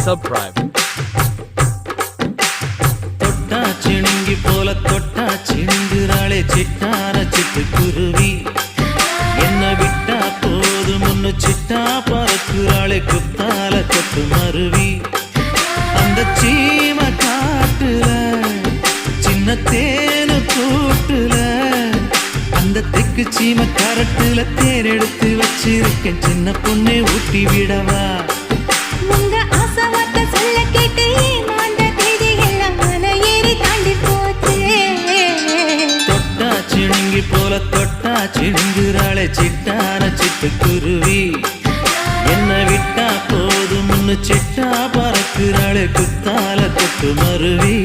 subscribe. தொட்டா சிணுங்கி போல தொட்டா சிணுங்குறாளே சிட்டான சிட்டுக்குருவி என்ன விட்டா போதும் முன்னு சிட்டா பறக்குறாளே குத்தால கொத்து மருவி அந்த சீம காட்டுல சின்ன தேனு கூட்டுல அந்த தெக்கு சீம கரட்டுல தேர் எடுத்து வச்சிருக்கேன் சின்ன பொண்ணே ஊட்டி விடவா உங்க ஆசை வார்த்தை சொல்ல கேட்டு ஏமாந்த தேதி எல்லாம் மலை ஏறி தாண்டி போச்சு தொட்டா சிணுங்கி போல தொட்டா சிணுங்குறாளே சிட்டான சிட்டுக்குருவி என்ன விட்டா போதும் முன்னு சிட்டா பறக்குறாளே குத்தால கொத்து மருவி